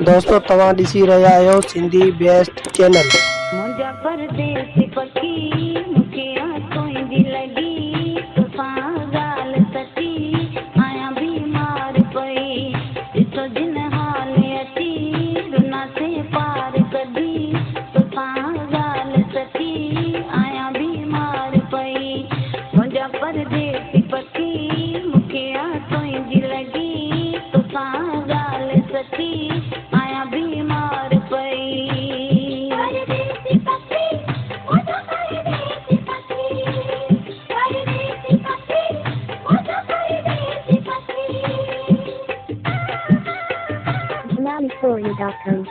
दोस्तों तव्हां ॾिसी रहिया आहियो सिंधी बेस्ट चैनल। मुंहिंजा परदेस पखी मूंखे आंखों जी लॻी तोसां ॻाल्हि सची आहियां बीमार पई ॾिसो जिन हाल अची रुना से पार कढी तोसां ॻाल्हि सची आहियां बीमार पई मुंहिंजा परदेस पखी मूंखे आंखों जी लॻी तोसां ॻाल्हि सची आहियां बीमार पई Story.com.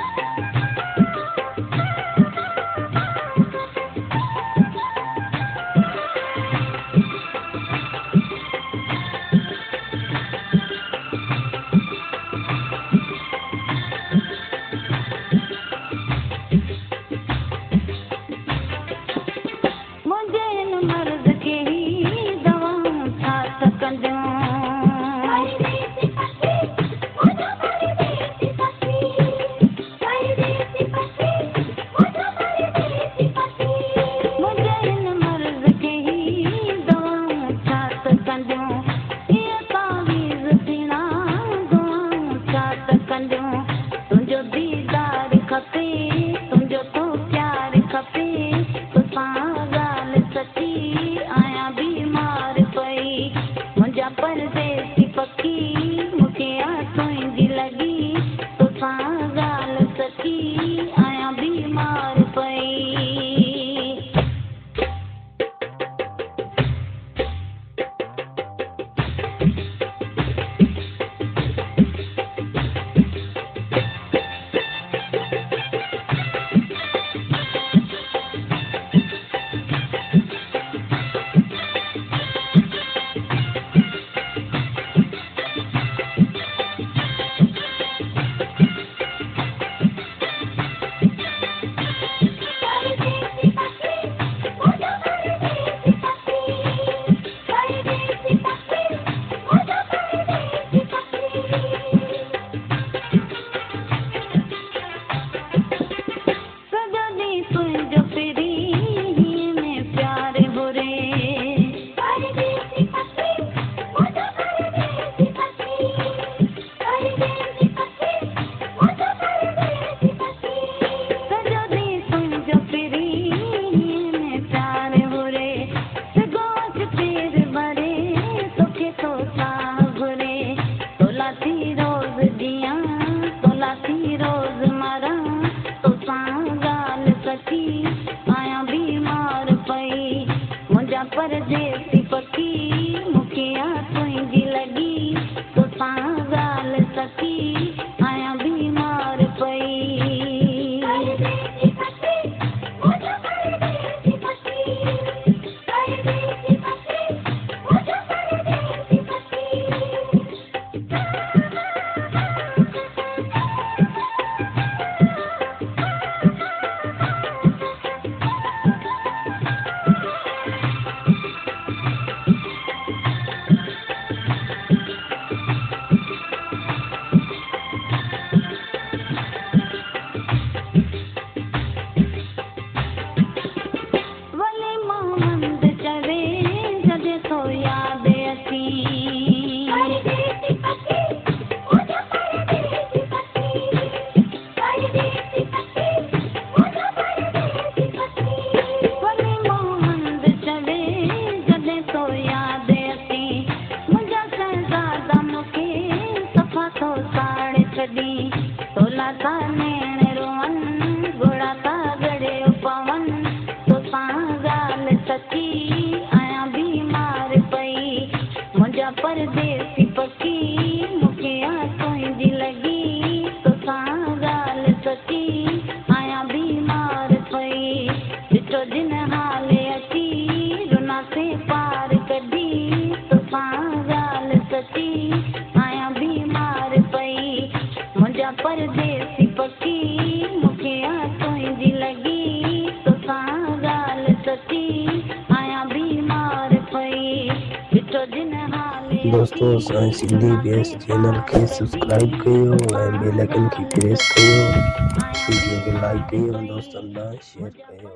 मुंहिंजे हिन मर्ज़ खे ई दवाऊं छा सकंदियूं मुंहिंजे हिन मर्ज़ खे ई दवाऊं छा सकंदियूं हीअ तावीज़ पीणा दुआऊं छा सकंदियूं तुंहिंजो दीदार खपे तुंहिंजो तो प्यार खपे तोसां ॻाल्हि सची आहियां बीमार पई मुंहिंजा परदेसी पखी मूंखे आंखों जी लॻी तोसां ॻाल्हि सची आहियां बीमार पई तुंहिंजो फिरी में प्यार बुरे सॼो ॾींहुं तुंहिंजो फिरी में प्यार बुरे गोच पेर भरे तोखे तो छा घुरे तोला थी रोज़ ॾींहं तोला थी रोज़ मरां तोसां ॻाल्हि सची आहियां बीमार पई मुंहिंजा परदेसी पखी मूंखे आंखों जी लॻी तोसां ॻाल्हि सची आहियां बीमार पई भले मोहम्मद चवे जॾहिं तो यादि अची भले मोहम्मद चवे जॾहिं तो यादि अची मुंहिंजा शहज़ादा मूंखे सफ़ा तो साड़ छॾी तोला था नैण रोअनि घोड़ा था गड़े पवन तोसां ॻाल्हि सची आहियां बीमार पई मुंहिंजा परदेसी पखी मूंखे आंखों जी लॻी तोसां ॻाल्हि सची आहियां बीमार पई ॾिठो जिन हाल अची रुना से पार कढी तोसां ॻाल्हि सची आहियां बीमार पई मुंहिंजा परदेसी पखी मूंखे आंखों जी लॻी तोसां ॻाल्हि सची आहियां बीमार पई ॾिठो जिन हाल दोस्तों असांजे सिंधी बेस्ट चैनल खे सब्सक्राइब कयो ऐं बेल आइकन खे प्रेस कयो, वीडियो खे लाइक कयो, दोस्तनि सां शेयर कयो।